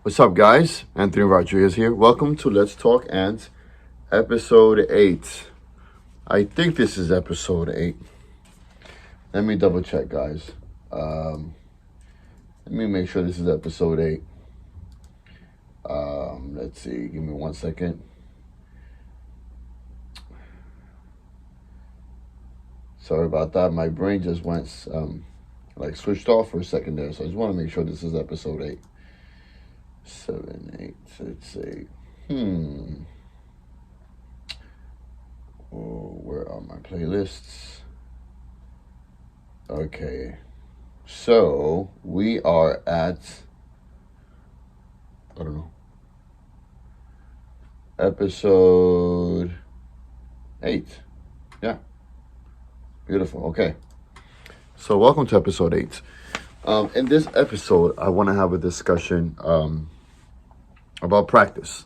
What's up, guys? Anthony Rodriguez here. Welcome to Let's Talk Ants, episode 8. I think this is episode 8. Let me double check, guys. Let me make sure this is episode 8. Let's see. Give me 1 second. Sorry about that. My brain just went switched off for a second there. So I just want to make sure this is episode 8. 7, 8, let's see. Oh, where are my playlists? Okay. So we are at, I don't know, episode 8. Yeah. Beautiful. Okay. So welcome to episode 8. In this episode, I want to have a discussion about practice.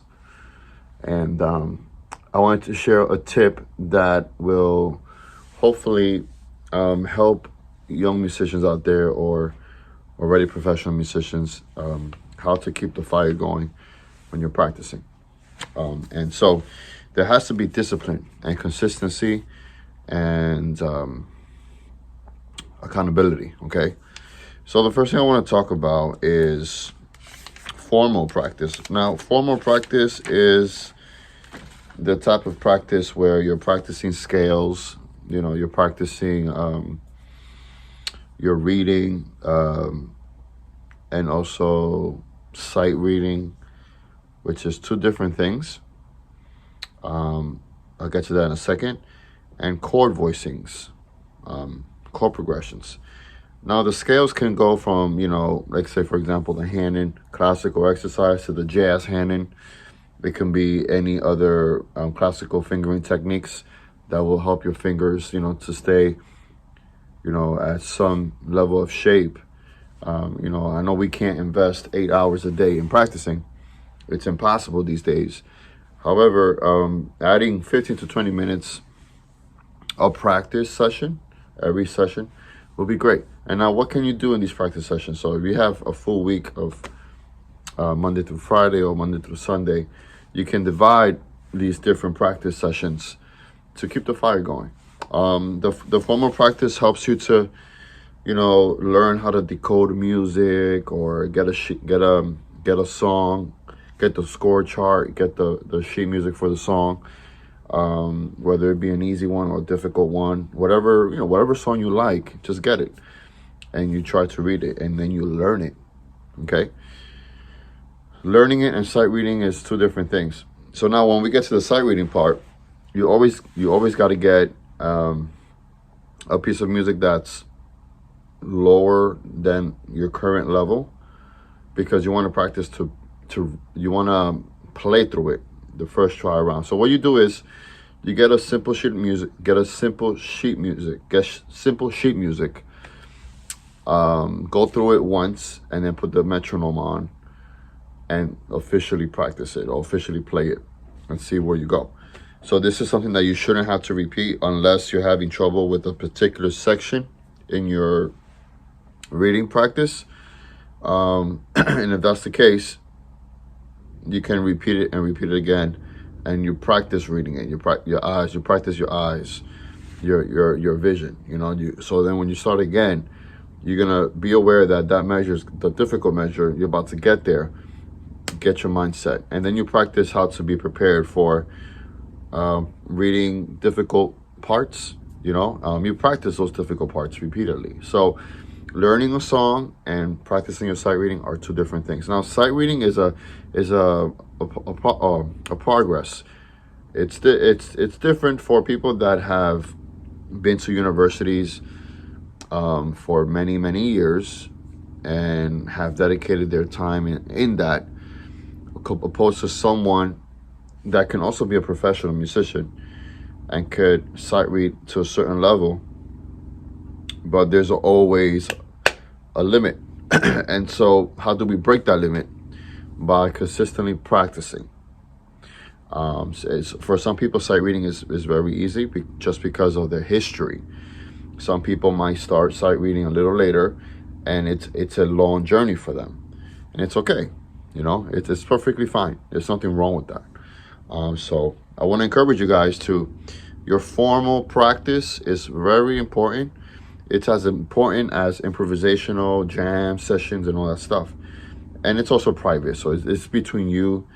And I wanted to share a tip that will hopefully help young musicians out there or already professional musicians how to keep the fire going when you're practicing. And so there has to be discipline and consistency and accountability, okay? So the first thing I want to talk about is formal practice. Now, formal practice is the type of practice where you're practicing scales, you're practicing your reading and also sight reading, which is two different things. I'll get to that in a second. And chord voicings, chord progressions. Now, the scales can go from, like say, for example, the handing classical exercise to the jazz handing. It can be any other classical fingering techniques that will help your fingers, to stay, at some level of shape. I know we can't invest 8 hours a day in practicing. It's impossible these days. However, adding 15 to 20 minutes of practice session, every session, will be great. And now, what can you do in these practice sessions? So if you have a full week of Monday through Friday or Monday through Sunday, you can divide these different practice sessions to keep the fire going. The formal practice helps you to, learn how to decode music or get a song, get the score chart, get the sheet music for the song. Whether it be an easy one or a difficult one, whatever song you like, just get it. And you try to read it, and then you learn it, okay? Learning it and sight reading is two different things. So now when we get to the sight reading part, you always got to get a piece of music that's lower than your current level, because you want to practice you want to play through it the first try around. So what you do is you get a simple sheet music, go through it once, and then put the metronome on and officially practice it or officially play it and see where you go. So this is something that you shouldn't have to repeat unless you're having trouble with a particular section in your reading practice. And if that's the case, you can repeat it and repeat it again, and you practice reading it. You practice your eyes, your vision. So then when you start again, you're gonna be aware that measures the difficult measure. You're about to get there. Get your mindset, and then you practice how to be prepared for reading difficult parts. You practice those difficult parts repeatedly. So learning a song and practicing your sight reading are two different things. Now, sight reading is a progress. It's different for people that have been to universities for many years and have dedicated their time in that, opposed to someone that can also be a professional musician and could sight read to a certain level, but there's always a limit. And so how do we break that limit? By consistently practicing. For some people, sight reading is very easy just because of their history. Some people might start sight reading a little later, and it's a long journey for them, and it's okay. You know, it's perfectly fine. There's nothing wrong with that. So I want to encourage you guys to, your formal practice is very important. It's as important as improvisational jam sessions and all that stuff. And it's also private, so it's between you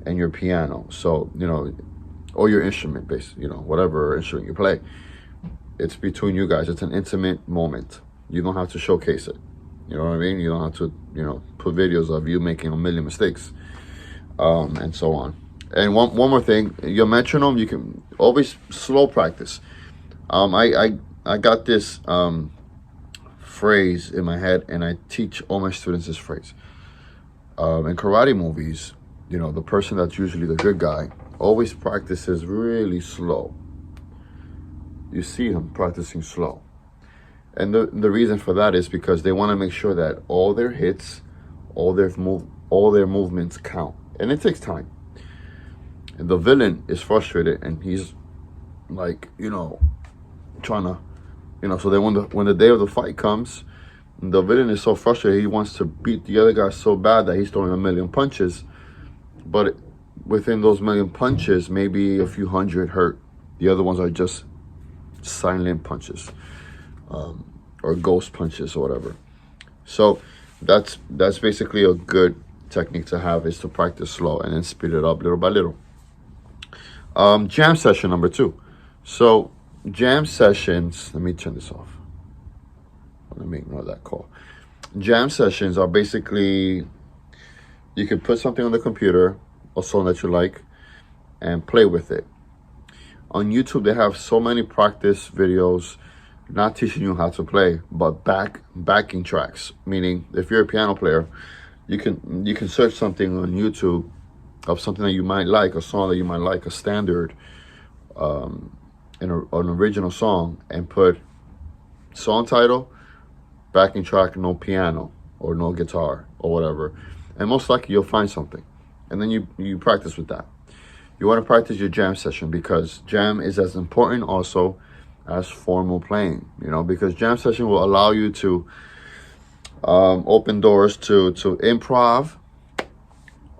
and your piano. So, you know, or your instrument based, you know, whatever instrument you play. It's between you guys. It's an intimate moment. You don't have to showcase it. You know what I mean? You don't have to, you know, put videos of you making a million mistakes, and so on. And one more thing, your metronome, you can always slow practice. I got this phrase in my head, and I teach all my students this phrase. In karate movies, you know, the person that's usually the good guy always practices really slow. You see him practicing slow. And the reason for that is because they want to make sure that all their hits, all their movements count. And it takes time. And the villain is frustrated, and he's like, you know, trying to, you know, so then when the day of the fight comes, the villain is so frustrated, he wants to beat the other guy so bad that he's throwing a million punches. But within those million punches, maybe a few hundred hurt. The other ones are just silent punches, or ghost punches or whatever. So that's basically a good technique to have, is to practice slow and then speed it up little by little. Jam session number 2. So jam sessions, let me turn this off. Let me ignore that call. Jam sessions are basically, you can put something on the computer, a song that you like, and play with it. On YouTube, they have so many practice videos, not teaching you how to play, but backing tracks. Meaning, if you're a piano player, you can search something on YouTube of something that you might like, a song that you might like, a standard, an original song, and put song title, backing track, no piano or no guitar or whatever, and most likely you'll find something, and then you practice with that. You want to practice your jam session, because jam is as important also as formal playing, you know, because jam session will allow you to open doors to improv.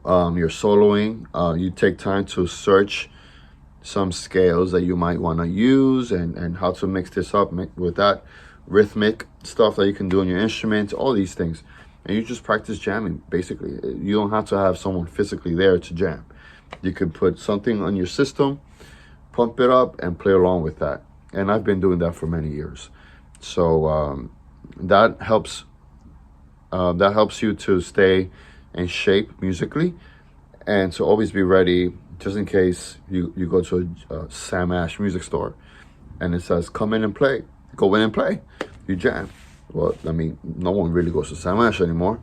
You're soloing, you take time to search some scales that you might want to use, and how to mix this up with that rhythmic stuff that you can do on your instrument, all these things. And you just practice jamming, basically. You don't have to have someone physically there to jam. You can put something on your system, pump it up, and play along with that. And I've been doing that for many years. So that helps you to stay in shape musically, and to always be ready, just in case you go to a Sam Ash music store and it says, come in and play. Go in and play. You jam. Well, I mean, no one really goes to Sam Ash anymore.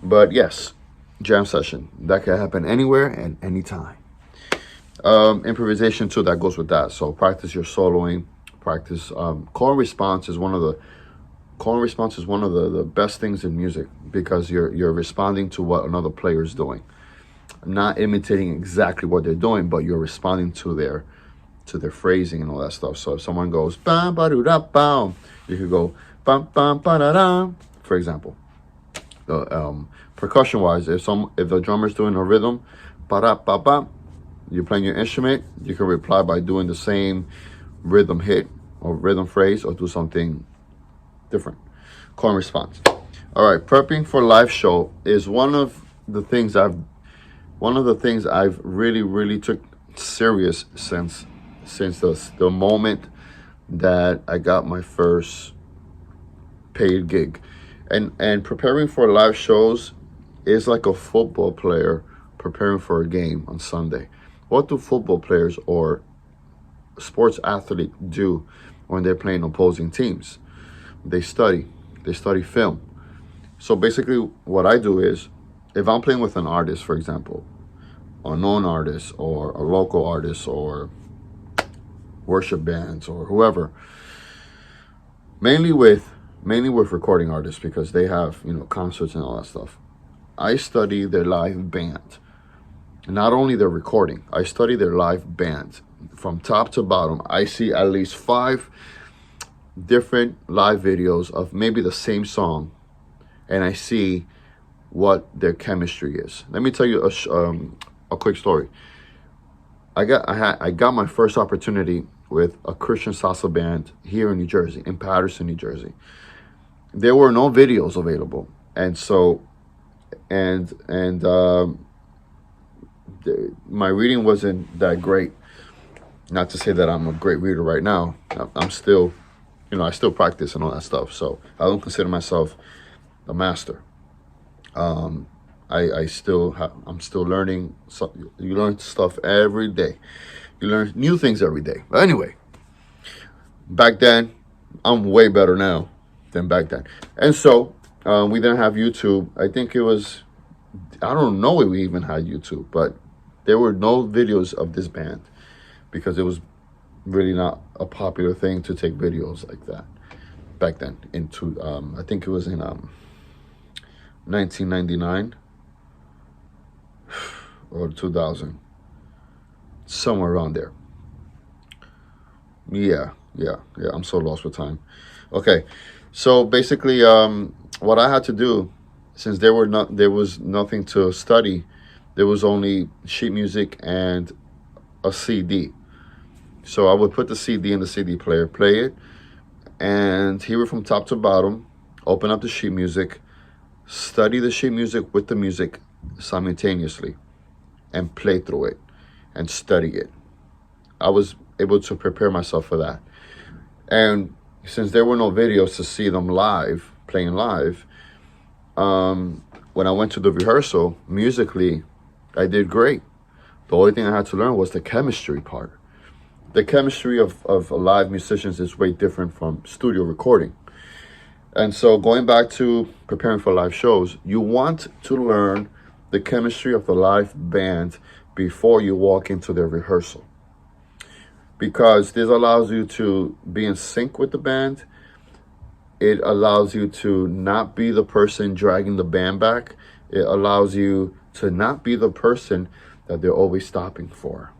But yes, jam session. That can happen anywhere and anytime. Improvisation too, that goes with that. So practice your soloing. Practice call and response is one of the best things in music, because you're responding to what another player is doing, not imitating exactly what they're doing, but you're responding to their phrasing and all that stuff. So if someone goes bam ba doo da bam, you could go bam bam ba da da, for example. Percussion wise, if the drummer's doing a rhythm, ba da ba ba, you're playing your instrument, you can reply by doing the same rhythm hit or rhythm phrase, or do something different. Call and response. All right, prepping for live show is one of the things I've really took serious since the moment that I got my first paid gig. And preparing for live shows is like a football player preparing for a game on Sunday. What do football players or sports athletes do when they're playing opposing teams? They study film. So basically what I do is, if I'm playing with an artist, for example, a known artist or a local artist or worship bands or whoever, mainly with recording artists, because they have, you know, concerts and all that stuff, I study their live band. Not only their recording, I study their live band from top to bottom. I see at least 5 different live videos of maybe the same song, and I see what their chemistry is. Let me tell you a quick story. I got my first opportunity with a Christian salsa band here in New Jersey, in Patterson, New Jersey. There were no videos available, and so my reading wasn't that great. Not to say that I'm a great reader right now. I'm still, I still practice and all that stuff. So I don't consider myself a master. I'm still learning. So you learn stuff every day. You learn new things every day. But anyway, back then, I'm way better now than back then. And so we didn't have YouTube. I think it was, I don't know if we even had YouTube, but there were no videos of this band because it was really not a popular thing to take videos like that back then. I think it was in 1999 or 2000, somewhere around there. Yeah. I'm so lost with time. Okay, so basically, what I had to do, since there was nothing to study, there was only sheet music and a CD. So I would put the CD in the CD player, play it, and hear it from top to bottom. Open up the sheet music, study the sheet music with the music simultaneously, and play through it and study it. I was able to prepare myself for that. And since there were no videos to see them live, playing live, when I went to the rehearsal, musically, I did great. The only thing I had to learn was the chemistry part. The chemistry of live musicians is way different from studio recording. And so going back to preparing for live shows, you want to learn the chemistry of the live band before you walk into their rehearsal. Because this allows you to be in sync with the band. It allows you to not be the person dragging the band back. It allows you to not be the person that they're always stopping for.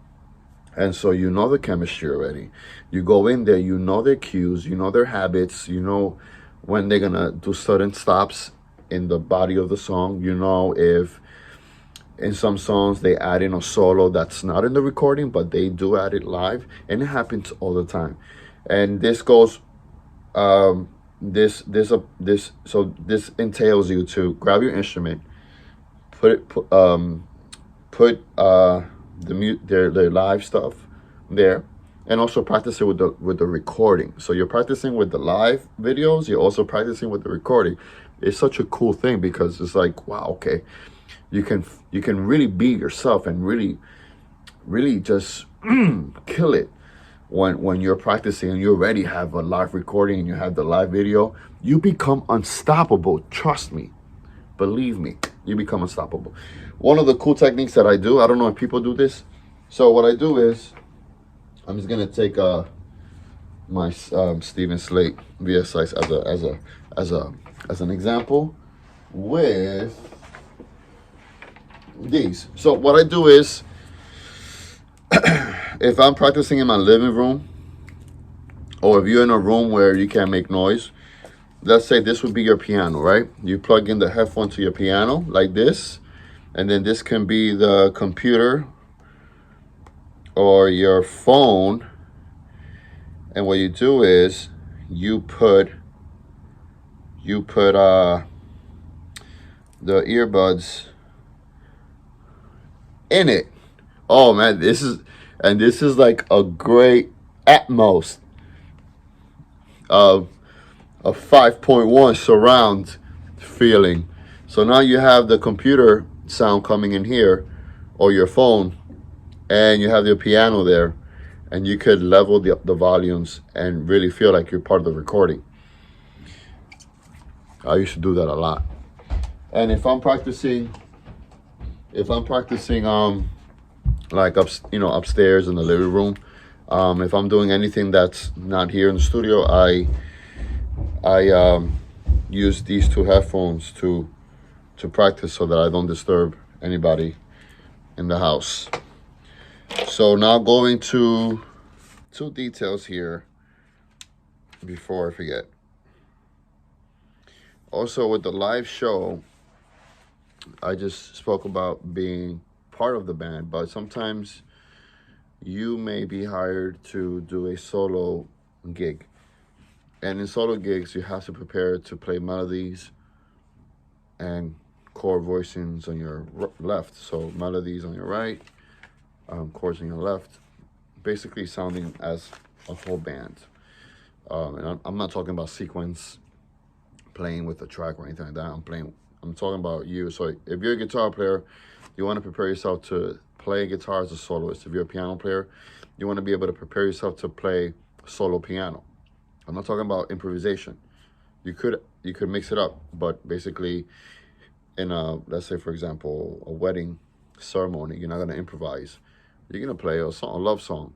And so you know the chemistry already. You go in there, you know their cues, you know their habits, you know when they're going to do certain stops in the body of the song. You know if in some songs they add in a solo that's not in the recording, but they do add it live, and it happens all the time. And this goes, this entails you to grab your instrument, put their live stuff there, and also practice it with the recording. So you're practicing with the live videos, you're also practicing with the recording. It's such a cool thing because it's like, wow, okay, you can really be yourself and really just kill it when you're practicing and you already have a live recording and you have the live video. You become unstoppable. Trust me, believe me, you become unstoppable. One of the cool techniques that I do, I don't know if people do this. So what I do is, I'm just gonna take my Steven Slate VSIs as an example with these. So what I do is, if I'm practicing in my living room, or if you're in a room where you can't make noise, let's say this would be your piano, right? You plug in the headphone to your piano like this, and then this can be the computer or your phone. And what you do is you put the earbuds in it. Oh man, this is like a great Atmos of a 5.1 surround feeling. So now you have the computer sound coming in here, or your phone, and you have your piano there, and you could level the volumes and really feel like you're part of the recording. I used to do that a lot. And if I'm practicing like upstairs in the living room, if I'm doing anything that's not here in the studio, I use these two headphones to practice so that I don't disturb anybody in the house. So now going to two details here before I forget. Also with the live show, I just spoke about being part of the band, but sometimes you may be hired to do a solo gig. And in solo gigs, you have to prepare to play melodies and chord voicings on your left. So melodies on your right, chords on your left, basically sounding as a whole band. And I'm not talking about sequence playing with a track or anything like that. I'm talking about you. So if you're a guitar player, you want to prepare yourself to play guitar as a soloist. If you're a piano player, you want to be able to prepare yourself to play solo piano. I'm not talking about improvisation. You could mix it up, but basically in a, let's say for example, a wedding ceremony, you're not gonna improvise. You're gonna play a song, a love song.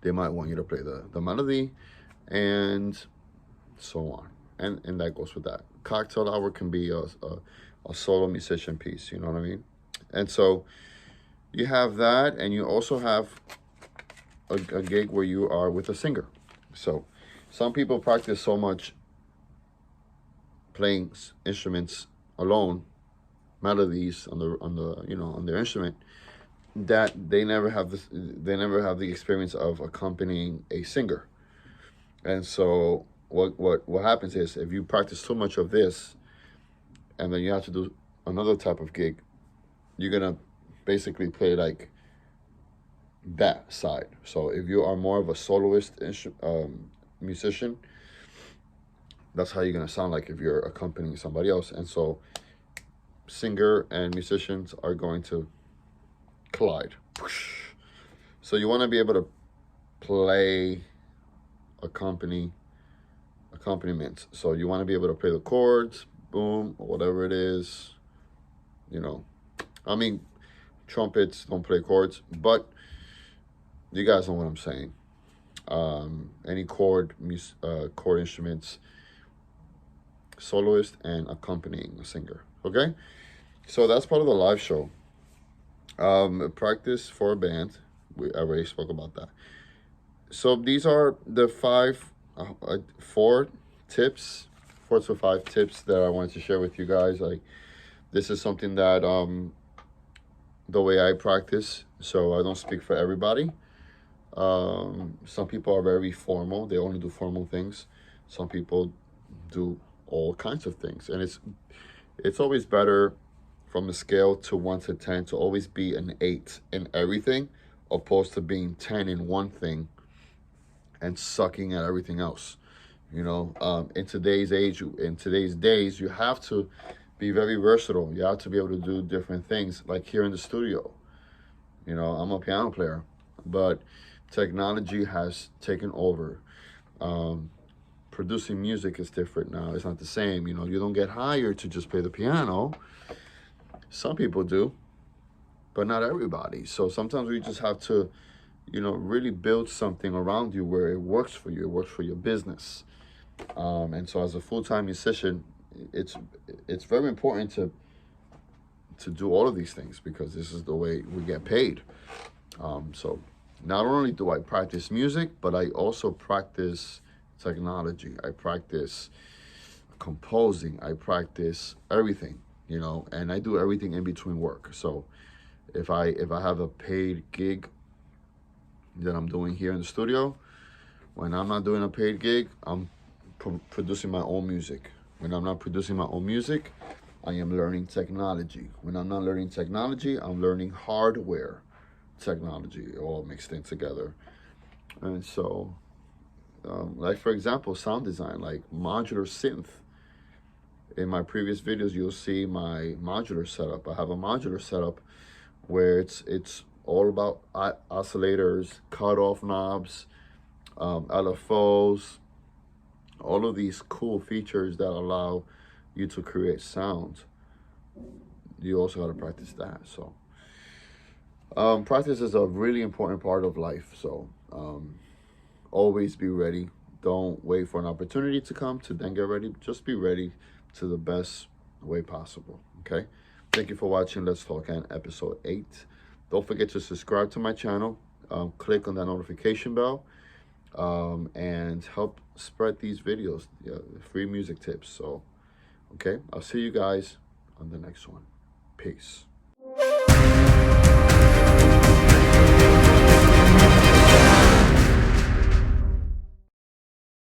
They might want you to play the melody and so on. And that goes with that. Cocktail hour can be a solo musician piece, you know what I mean? And so you have that, and you also have a gig where you are with a singer. So some people practice so much playing instruments alone, melodies on the you know, on their instrument, that they never have the experience of accompanying a singer. And so what happens is, if you practice too much of this and then you have to do another type of gig, you're gonna basically play like that side. So if you are more of a soloist musician, that's how you're gonna sound like if you're accompanying somebody else. And so singer and musicians are going to collide. So you want to be able to play accompaniments. So you want to be able to play the chords, boom, or whatever it is. You know, I mean, trumpets don't play chords, but you guys know what I'm saying. Any chord instruments, soloist and accompanying a singer. Okay, so that's part of the live show. Practice for a band. We already spoke about that. So these are the four to five tips that I wanted to share with you guys. Like, this is something that the way I practice. So I don't speak for everybody. Some people are very formal. They only do formal things. Some people do all kinds of things, and it's always better from a scale to 1 to 10 to always be an 8 in everything, opposed to being 10 in one thing and sucking at everything else. You know, in today's days, you have to be very versatile. You have to be able to do different things. Like here in the studio, you know, I'm a piano player, but technology has taken over. Producing music is different now. It's not the same. You know, you don't get hired to just play the piano. Some people do, but not everybody. So sometimes we just have to, you know, really build something around you where it works for you. It works for your business. And so as a full-time musician, it's very important to do all of these things, because this is the way we get paid. So not only do I practice music, but I also practice technology. I practice composing. I practice everything, you know, and I do everything in between work. So if I have a paid gig that I'm doing here in the studio, when I'm not doing a paid gig, I'm producing my own music. When I'm not producing my own music, I am learning technology. When I'm not learning technology, I'm learning hardware technology, all mixed in together. And so, like for example, sound design, like modular synth. In my previous videos, you'll see my modular setup. I have a modular setup where it's all about oscillators, cutoff knobs, LFOs, all of these cool features that allow you to create sound. You also got to practice that. So practice is a really important part of life. So always be ready. Don't wait for an opportunity to come to then get ready. Just be ready to the best way possible. Okay, thank you for watching Let's Talk and episode 8. Don't forget to subscribe to my channel. Click on that notification bell, and help spread these videos, free music tips. So okay, I'll see you guys on the next one. Peace.